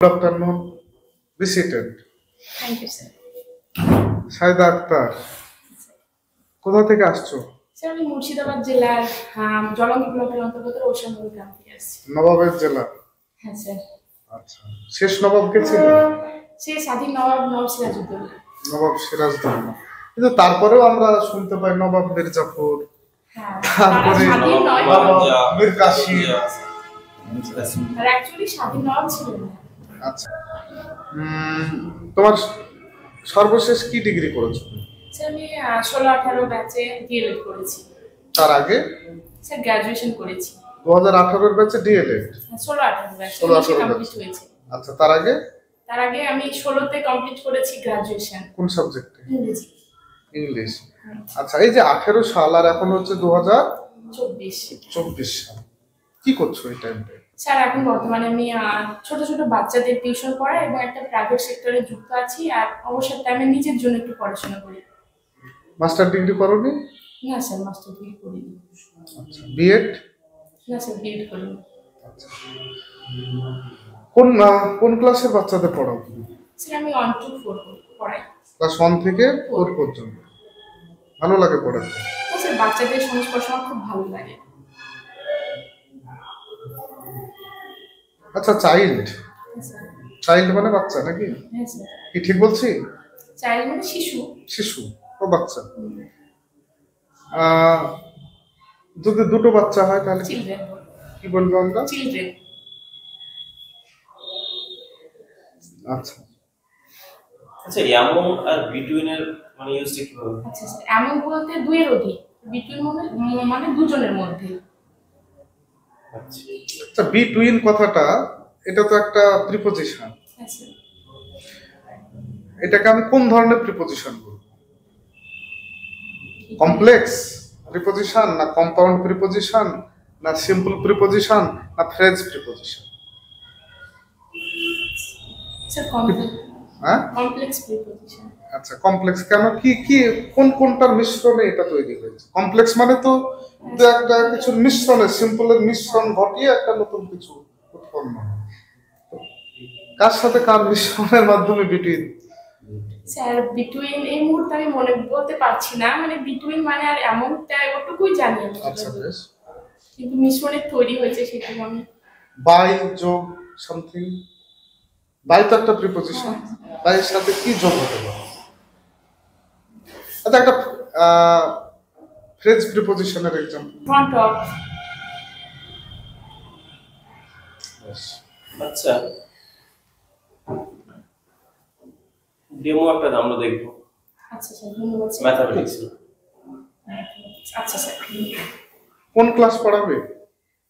Good afternoon. Be seated. Thank you sir. Saida Akhtar, কোথা থেকে আসছো? স্যার আমি মুর্শিদাবাদ জেলার জলঙ্গি ব্লকের অন্তর্গত রৌশনগর গ্রাম থেকে আসছি। নবাবের জেলা। হ্যাঁ স্যার। আচ্ছা, শেষ নবাব কে ছিল? সে স্বাধীন নবাব সিরাজউদ্দৌলা। নবাব সিরাজউদ্দৌলা। কিন্তু তারপরেও আমরা শুনতে পাই নবাব মির্জাফর, হ্যাঁ, তারপরে স্বাধীন নয়, নবাব মীর কাসিম। আর অ্যাকচুয়ালি স্বাধীন নবাব ছিলেন না। আচ্ছা, তোমার সর্বশেষ কি ডিগ্রি করেছো? স্যার আমি 16-18 ব্যাচে ডিএলএড করেছি। তার আগে? স্যার গ্র্যাজুয়েশন করেছি। 2018 এর ব্যাচে ডিএলএড? 16-18 ব্যাচে কমপ্লিট হয়েছে। আচ্ছা, তার আগে? তার আগে আমি 16তে কমপ্লিট করেছি গ্র্যাজুয়েশন। কোন সাবজেক্টে? ইংরেজি। ইংলিশ। আচ্ছা, এই যে 18 সাল আর এখন হচ্ছে 2024 সাল, কি করছো এই টাইমে? স্যার এখন বর্তমানে আমি ছোট ছোট বাচ্চাদের টিউশন পড়াই এবং একটা প্রাইভেট সেক্টরে যুক্ত আছি, আর অবসর টাইমে নিজের জন্য একটু পড়াশোনা করি। মাস্টার ডিগ্রি করোনি? না স্যার, মাস্টার ডিগ্রি করিনি। আচ্ছা, বিএড? না স্যার, বিএড করিনি। আচ্ছা, কোন ক্লাসের বাচ্চাদের পড়াও? স্যার আমি 1 to 4 পড়াই। ক্লাস 1 থেকে 4 পর্যন্ত। ভালো লাগে পড়াতে? হ্যাঁ স্যার, বাচ্চাদের সংস্পর্শ আমার খুব ভালো লাগে। আচ্ছা, চাইল্ড মানে বাচ্চা নাকি? হ্যাঁ স্যার। কি ঠিক বলছি? চাইল্ড মানে শিশু। শিশু ও বাচ্চা। যদি দুটো বাচ্চা হয় তাহলে চিলড্রেন। কি বলবো আমরা? চিলড্রেন। আচ্ছা আচ্ছা, এমন আর বিটুইন এর মানে ইউজটা কিভাবে? আচ্ছা স্যার, এমন বলতে দুইয়ের অধিক, বিটুইন মানে দুজনের মধ্যে। আচ্ছা, বিটুইন কথাটা এটা তো একটা প্রিপজিশন। হ্যাঁ স্যার। এটাকে আমি কোন ধরনের প্রিপজিশন বলবো? কমপ্লেক্স প্রিপজিশন, না কম্পাউন্ড প্রিপজিশন, না সিম্পল প্রিপজিশন, না phrase preposition? Sir complex preposition. আচ্ছা, কমপ্লেক্স কেন? কি কোনটার মিশ্রণে এটা তৈরি হয়েছে? কমপ্লেক্স মানে তো একটা কিছু মিশ্রণে, সিম্পলের মিশ্রণ ঘটিয়ে একটা নতুন কিছু উৎপন্ন হয়। কার সাথে কার মিশ্রণের মাধ্যমে বিটুইন? স্যার বিটুইন এই মুহূর্তে আমি মনে বলতে পারছি না, মানে বিটুইন মানে আর এমনটা ওটুকুই জানি আমি। আচ্ছা বেশ, কিন্তু মিশ্রণে তৈরি হয়েছে সেটা আমি। বাই যোগ সামথিং, বাই তো একটা প্রিপজিশন, বাই এর সাথে কি যোগ হতে পারে? আচ্ছা, একটা ফ্রেজ প্রিপজিশনের एग्जांपल। Front of. আচ্ছা, ডেমো একটা আমরা দেখব। আচ্ছা স্যার, ধন্যবাদ স্যার। ম্যাথমেটিক্স। আচ্ছা স্যার। কোন ক্লাস পড়াবে?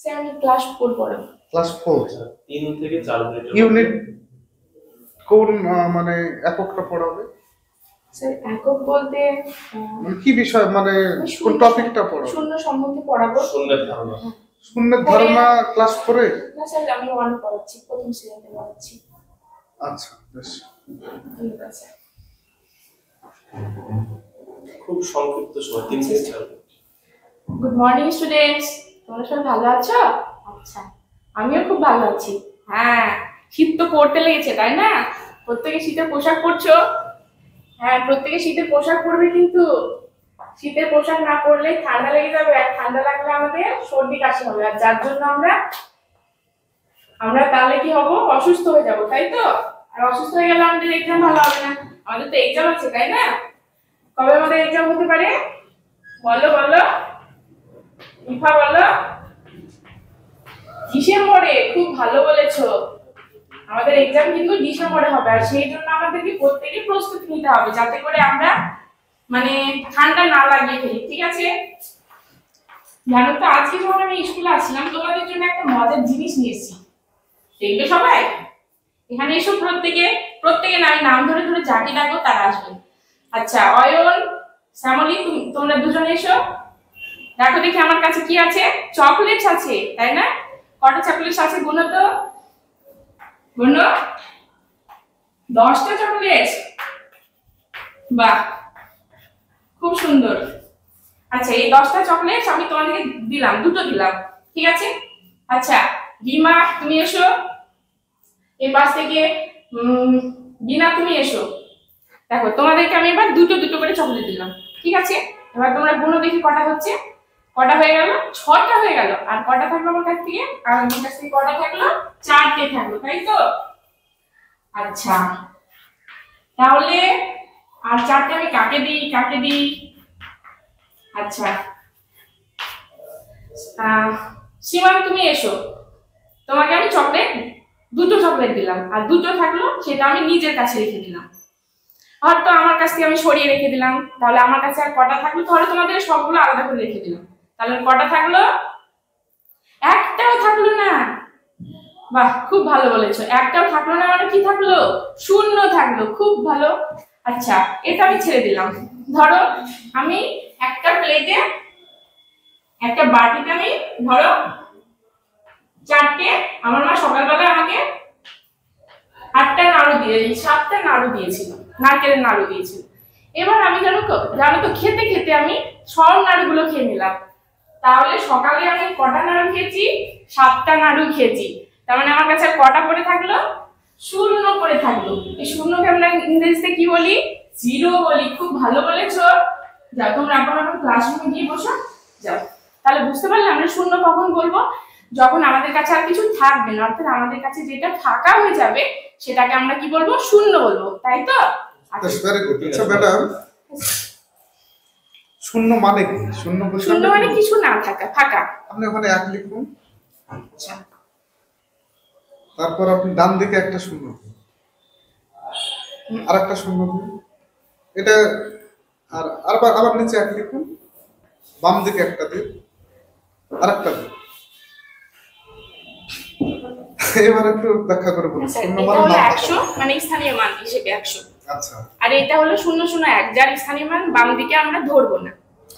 স্যার আমি ক্লাস 4 পড়াবো। ক্লাস 4। 3 থেকে 4 মিনিট ইউনিট কোন মানে এককটা পড়াবে? স্যার একক বলতে মানে কি বিষয়, মানে কোন টপিকটা পড়াবে? শূন্য সম্বন্ধে পড়াবো। শূন্যের ধারণা। শূন্যের ধারণা ক্লাস 4 এ? না স্যার, আমি 1 পড়াচ্ছি, প্রথম শ্রেণীতে পড়াচ্ছি। আচ্ছা বেশ, ধন্যবাদ স্যার। খুব সংক্ষিপ্ত সময়, 3 থেকে 4 মিনিট। গুড মর্নিং স্টুডেন্টস, তোমরা সবাই ভালো আছো? আচ্ছা, আমিও খুব ভালো আছি। হ্যাঁ, শীত তো পড়তে লেগেছে তাই না? প্রত্যেকে শীতের পোশাক পরছো? হ্যাঁ, প্রত্যেকে শীতের পোশাক পরবে, কিন্তু শীতের পোশাক না পরলে ঠান্ডা লেগে যাবে, আর ঠান্ডা লাগলে আমাদের সর্দি কাশি হবে, আর যার জন্য আমরা তাহলে কি হবো? অসুস্থ হয়ে যাবো, তাই তো? আর অসুস্থ হয়ে গেলে আমাদের এক্সাম ভালো হবে না। আমাদের তো এক্সাম আছে তাই না? কবে আমাদের এক্সাম হতে পারে? বলো বলো, ইফা বলো। ডিসেম্বরে। খুব ভালো বলেছো, আমাদের এক্সাম কিন্তু ডিসেম্বরে হবে, আর সেই জন্য আমাদেরকে প্রত্যেকে প্রস্তুতি নিতে হবে যাতে করে আমরা মানে ঠান্ডা না লাগিয়ে ফেলি, ঠিক আছে? জানো তো, আজকে যখন আমি স্কুলে আসলাম তোমাদের জন্য একটা মজার জিনিস নিয়ে এসেছি, দেখবে সবাই? এখানে এসো, প্রত্যেকে নাম ধরে ধরে যাকে ডাকো তারা আসবে। আচ্ছা, অয়ন, শ্যামলী, তোমরা দুজনে এসো। দেখো দেখি আমার কাছে কি আছে। চকলেটস আছে তাই না? কটা চকলেটস আছে গুনো তো, গুনো। 10টা চকলেটস। বাহ, খুব সুন্দর। আচ্ছা, এই 10টা চকলেটস আমি তোমাদেরকে দিলাম, দুটো দিলাম, ঠিক আছে? আচ্ছা রিমা, তুমি এসো। এই পাশ থেকে বিনা তুমি এসো। দেখো তোমাদেরকে আমি এবার দুটো দুটো করে চকলেট দিলাম, ঠিক আছে? এবার তোমরা গুনো দেখি কটা হচ্ছে। কটা হয়ে গেল? 6টা হয়ে গেল। আর কটা থাকলো আমার কাছ থেকে? আর আমার কাছ থেকে কটা থাকলো? 4টে থাকলো, তাই তো? আচ্ছা, তাহলে আর 4টে আমি কাকে দিই? আচ্ছা, সীমান তুমি এসো। তোমাকে আমি দুটো চকলেট দিলাম, আর দুটো থাকলো সেটা আমি নিজের কাছে রেখে দিলাম। হয়তো আমার কাছ থেকে আমি সরিয়ে রেখে দিলাম, তাহলে আমার কাছে আর কটা থাকলো? তাহলে তোমাদের সবগুলো আলাদা করে রেখে দিলাম। তাহলে কটা থাকলো? একটাও থাকলো না। বাহ, খুব ভালো বলেছো। একটাও থাকলো না মানে কি থাকলো? 0 থাকলো। খুব ভালো। আচ্ছা, এটা আমি ছেড়ে দিলাম। ধরো আমি একটা প্লেটে, একটা বাটিতে আমি ধরো 4টে, আমার মা সকালবেলা আমাকে 8টা নাড়ু 7টা নাড়ু দিয়েছিল, নারকেলের নাড়ু দিয়েছিল। এবার আমি জানো তো খেতে খেতে আমি সব নাড়ুগুলো খেয়ে নিলাম। তাহলে সকালে আমি কটা নাড়ু খেয়েছি? 7টা নাড়ু খেয়েছি। তার মানে আমার কাছে কটা পড়ে থাকলো? 0 পড়ে থাকলো। এই 0কে আমরা ইংরেজিতে কি বলি? 0 বলি। খুব ভালো বলেছো। যাও তোমরা এখন ক্লাসরুমে গিয়ে বসো, যাও। তাহলে বুঝতে পারলে আমরা 0 কখন বলবো? যখন আমাদের কাছে আর কিছু থাকবে না, অর্থাৎ আমাদের কাছে যেটা ফাঁকা হয়ে যাবে সেটাকে আমরা কি বলবো? 0 বলবো, তাই তো? Very good. আচ্ছা ম্যাডাম, 0 মানে কি? 0 মানে কিছু না থাকা, ফাঁকা। আপনি ওখানে 1 লিখুন। আচ্ছা, তারপর আপনি ডান দিকে একটা 0 দিন, আর একটা 0 দিন। এটা আর আবার নিচে 1 লিখুন, বাম দিকে একটা দিন, আরেকটা দিন। এবার একটু ব্যাখ্যা করে বলুন। 0 মানে 100, মানে স্থানীয় মান হিসেবে 100। আচ্ছা, আর এটা হলো 001, যার স্থানীয় মান বাম দিকে আমরা ধরবো না।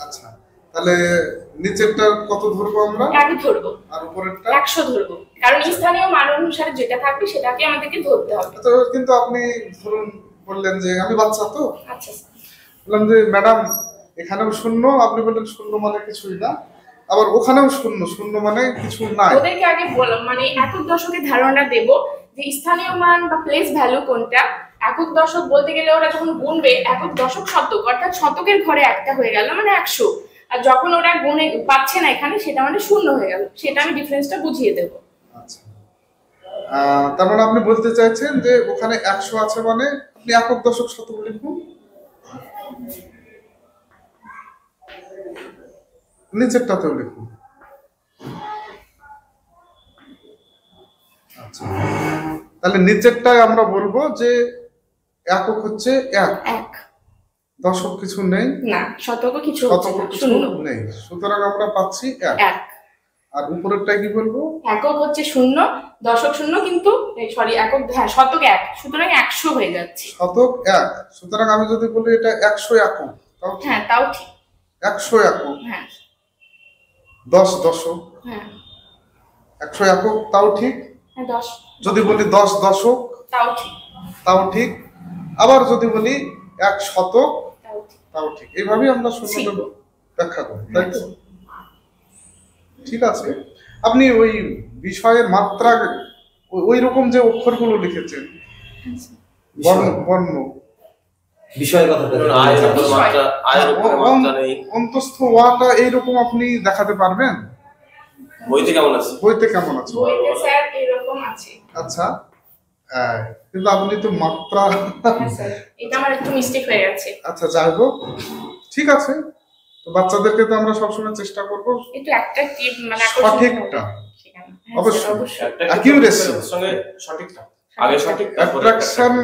আচ্ছা, তাহলে নিচেরটা কত ধরবো আমরা? 1 ধরবো। আর উপরেরটা 100 ধরবো, কারণ স্থানীয় মান অনুসারে যেটা থাকবে সেটাকে আমাদেরকে ধরতে হবে। তো কিন্তু আপনি ধরুন বললেন যে আমি বাচ্চা তো, আচ্ছা, বললাম যে ম্যাডাম এখানেও 0, আপনি বললেন 0 মানে কিছুই না, আবার ওখানেও 0 মানে কিছু নাই। ওদেরকে আগে বললাম মানে একক দশকের ধারণা দেব যে স্থানীয় মান বা প্লেস ভ্যালু কোনটা। একক দশক বলতে গেলে ওরা যখন গুনবে একক দশক শতক, অর্থাৎ শতকের ঘরে একটা হয়ে গেল মানে 100। আর যখন ওরা গুনে পাচ্ছে না এখানে, সেটা মানে 0 হয়ে গেল। সেটা আমি ডিফারেন্সটা বুঝিয়ে দেব। আচ্ছা, তার মানে আপনি বলতে চাইছেন যে ওখানে 100 আছে মানে আপনি একক দশক শতক লিখুন, নিচেরটাতেও লিখুন। আচ্ছা, তাহলে নিচেরটায় আমরা বলবো যে একক হচ্ছে 1, দশক কিছু নেই, না শতক কিছু নেই, সুতরাং আমরা পাচ্ছি 1। আর উপরেরটা কি বলবো? একক হচ্ছে 0, দশক 0, কিন্তু সরি একক, হ্যাঁ শতক 1, সুতরাং 100 হয়ে যাচ্ছে। শতক 1, সুতরাং আমি যদি বলি এটা 100 একক, তাও হ্যাঁ তাও ঠিক। 100 একক, হ্যাঁ 10 দশক, হ্যাঁ 100 একক, তাও ঠিক। হ্যাঁ 10 যদি বলি 10 দশক, তাও ঠিক। তাও ঠিক। আবার যদি বলি 1 শতক, তাও ঠিক। তাও ঠিক। এইভাবেই আমরা শূন্যটা ব্যাখ্যা করি, তাই তো? ঠিক আছে, আপনি ওই বিষয়ের মাত্রা ওই রকম যে অক্ষরগুলো লিখেছেন, বর্ণ বিষয়ের কথা অন্তস্থ ওয়াটা এইরকম আপনি দেখাতে পারবেন? বইতে কেমন আছে? বইতে কেমন আছে? বইতে স্যার এরকম আছে। আচ্ছা, কিন্তু আপনি তো মাত্রা, এটা আমার একটু মিস্টেক হয়ে গেছে। আচ্ছা যাই হোক, ঠিক আছে। তো বাচ্চাদেরকে তো আমরা সবসময় চেষ্টা করব একটু অ্যাট্রাকটিভ মানে সঠিকটা, অবশ্যই অ্যাকিউরেসি সঙ্গে সঠিকটা, আগে সঠিক অ্যাট্রাকশন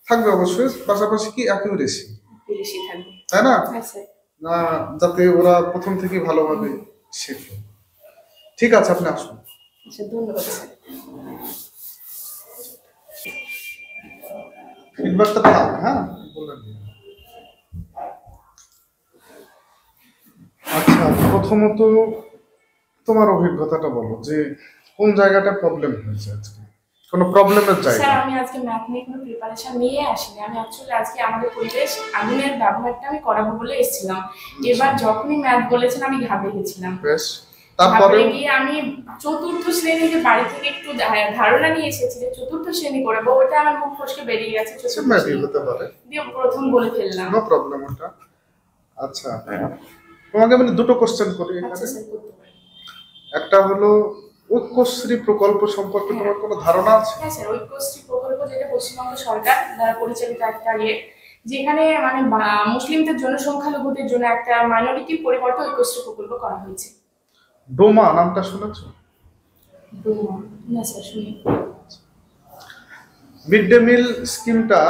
থাকবে অবশ্যই, পাশাপাশি কি অ্যাকিউরেসি বেশি থাকবে, তাই না? আচ্ছা না, যাতে ওরা প্রথম থেকে ভালোভাবে শেখে। ঠিক আছে, আপনি আসুন। আচ্ছা, ধন্যবাদ স্যার। ফিডব্যাকটা থাক, হ্যাঁ বললেন। আচ্ছা, প্রথমত তোমার অভিজ্ঞতাটা বলো যে কোন জায়গাটা প্রবলেম হয়েছে আজকে, কোনো প্রবলেমের জায়গা? স্যার আমি আজকে ম্যাথ নিয়ে কোনো প্রিপারেশন নিয়ে আসিনি। আমি অ্যাকচুয়ালি আজকে আমাদের পরিবেশ আগুনের ব্যবহারটা আমি করাবো বলে এসেছিলাম। এবার যখনই ম্যাথ বলেছেন আমি ঘাবড়ে গেছিলাম। বেশ, তারপরে তারপরে গিয়ে আমি চতুর্থ শ্রেণীতে বাড়ি থেকে একটু ধারণা নিয়ে এসেছি যে চতুর্থ শ্রেণী করবো, ওটা আমার মুখ ফসকে বেরিয়ে গেছে চতুর্থ মেবি শ্রেণী। হতে পারে, দিয়ে প্রথম বলে ফেললাম। নো প্রবলেম ওটা। আচ্ছা, তোমাকে আমি দুটো কোশ্চেন করি আচ্ছা এখানে। স্যার, করতে পারি। একটা হলো ঐক্যশ্রী প্রকল্প সম্পর্কে তোমার কোনো ধারণা আছে? হ্যাঁ স্যার, ঐক্যশ্রী প্রকল্প যেটা পশ্চিমবঙ্গ সরকার দ্বারা পরিচালিত একটা যেখানে মানে মুসলিমদের জন্য, সংখ্যালঘুদের জন্য একটা মাইনরিটি পরিবর্তে ঐক্যশ্রী প্রকল্প করা হয়েছে। ডোমা নামটা শুনেছো? না স্যার, শুনি। মিড ডে মিল স্কিমটা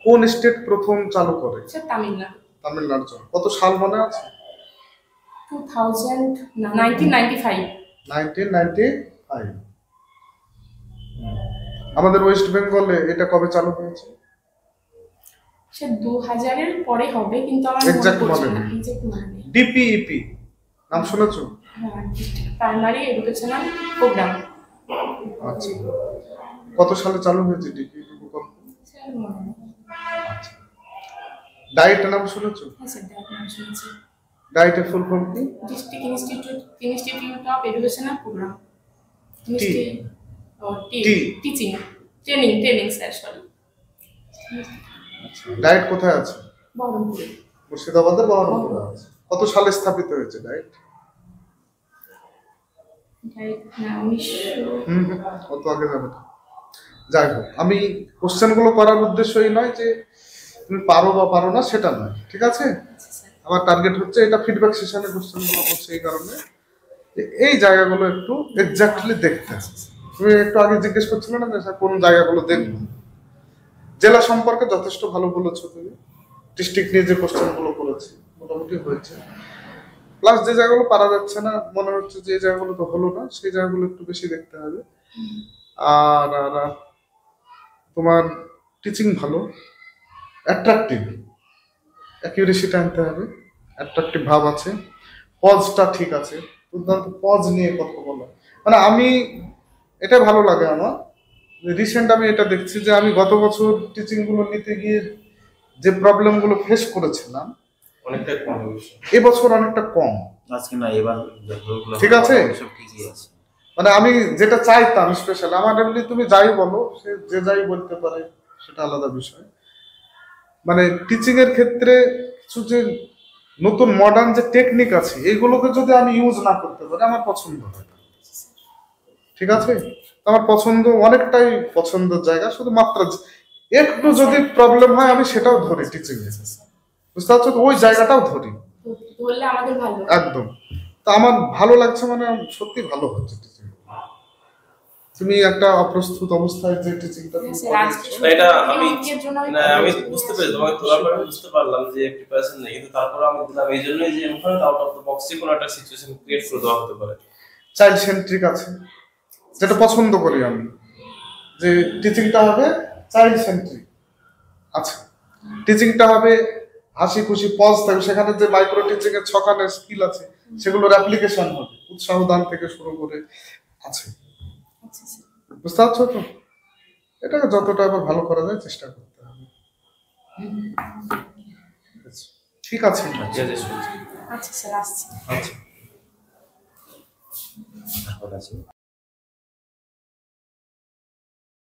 কোন স্টেট প্রথম চালু করে? স্যার তামিলনাড়ু। তামিলনাড়ু। কত সাল মনে আছে? 1995। 1995। আমাদের ওয়েস্ট বেঙ্গলে এটা কবে চালু হয়েছে? সে 2000 এর পরে হবে, কিন্তু আমার Exact মনে পড়ছে মনে না, নেই। exact মনে নেই। ডিপিইপি নাম শুনেছো? হ্যাঁ, প্রাইমারি এডুকেশনাল প্রোগ্রাম। আচ্ছা, কত সালে চালু হয়েছে ডিপিইপি প্রকল্প? স্যার মনে নেই। আচ্ছা, ডায়েট নাম শুনেছো? হ্যাঁ স্যার, ডাক নাম শুনেছি। ডায়েটের ফুল ফর্ম কি? District institute of educational programme. Teaching training sir, sorry. Diet কোথায় আছে? বহরমপুরে। মুর্শিদাবাদের বহরমপুরে আছে। কত সালে স্থাপিত হয়েছে ডায়েট? না, 1900। কত আগে যাবে না। যাই হোক, আমি কোশ্চেন গুলো করার উদ্দেশ্য এই নয় যে তুমি পারো বা পারো না, সেটা নয়, ঠিক আছে? আচ্ছা স্যার। আমার টার্গেট হচ্ছে এটা ফিডব্যাক সেশনে কোশ্চেন গুলো করছে এই কারণে যে এই জায়গাগুলো একটু এক্স্যাক্টলি দেখতে হবে। তুমি একটু আগে জিজ্ঞেস করছিলে না যে স্যার কোন জায়গাগুলো দেখবো। জেলা সম্পর্কে যথেষ্ট ভালো বলেছো তুমি। ডিস্ট্রিক্ট নিয়ে যে কোশ্চেন গুলো করেছে মোটামুটি হয়েছে। প্লাস যে জায়গাগুলো পারা যাচ্ছে না, মনে হচ্ছে যে এই জায়গাগুলো তো হলো না, সেই জায়গাগুলো একটু বেশি দেখতে হবে। আর আর তোমার টিচিং ভালো, অ্যাট্রাকটিভ, অ্যাকিউরেসিটা আনতে হবে, অ্যাট্রাকটিভ ভাব আছে, পজটা ঠিক আছে, দুর্দান্ত পজ নিয়ে কথা বলা। মানে আমি এটা ভালো লাগে আমার। রিসেন্ট আমি এটা দেখছি যে আমি গত বছর টিচিং গুলো নিতে গিয়ে যে প্রবলেম গুলো ফেস করেছিলাম অনেকটা কম হয়েছে এবছর অনেকটা কম। আজকে না, এবার ঠিক আছে? সব ঠিকই আছে। মানে আমি যেটা চাইতাম স্পেশাল, আমার এমনি তুমি যাই বলো, সে যে যাই বলতে পারে, সেটা আলাদা বিষয়। মানে টিচিং এর ক্ষেত্রে কিছু যে নতুন মডার্ন যে টেকনিক আছে এইগুলোকে যদি আমি ইউজ না করতে পারি আমার পছন্দ হয় না। ঠিক আছে? আমার পছন্দ অনেকটাই পছন্দের জায়গা, শুধুমাত্র একটু যদি প্রবলেম হয় আমি সেটাও ধরি টিচিং এ, বুঝতে পারছো তো? ওই জায়গাটাও ধরি ধরলে আমাদের ভালো। একদম। তা আমার ভালো লাগছে, মানে সত্যি ভালো হচ্ছে টিচিং। তুমি একটা অপ্রস্তুত অবস্থায় যে টিচিংটা হ্যাঁ স্যার, আজকে না, এটা আমি অঙ্কের জন্য না, আমি বুঝতে পেরেছি, তোমাকে তোলার পরে বুঝতে পারলাম যে প্রিপারেশন নেই, কিন্তু তারপরে আমি দিলাম এই জন্যই যে ওখানে আউট অফ দ্য বক্স যে কোনো একটা সিচুয়েশন ক্রিয়েট করে দেওয়া হতে পারে। চাইল্ড সেন্ট্রিক আছে, যেটা পছন্দ করি আমি, যে টিচিংটা হবে চাইল্ড সেন্ট্রিক। আচ্ছা, টিচিংটা হবে হাসি খুশি, পজ থাকবে, সেখানে যে মাইক্রো টিচিং এর ছখানে স্কিল আছে সেগুলোর অ্যাপ্লিকেশন হবে, উৎসাহ দান থেকে শুরু করে আছে। আচ্ছা স্যার। বুঝতে পারছো তো? এটাকে যতটা আবার ভালো করা যায় চেষ্টা করতে হবে। ঠিক আছে। আচ্ছা স্যার, আসছি। আচ্ছা। তারপর আছে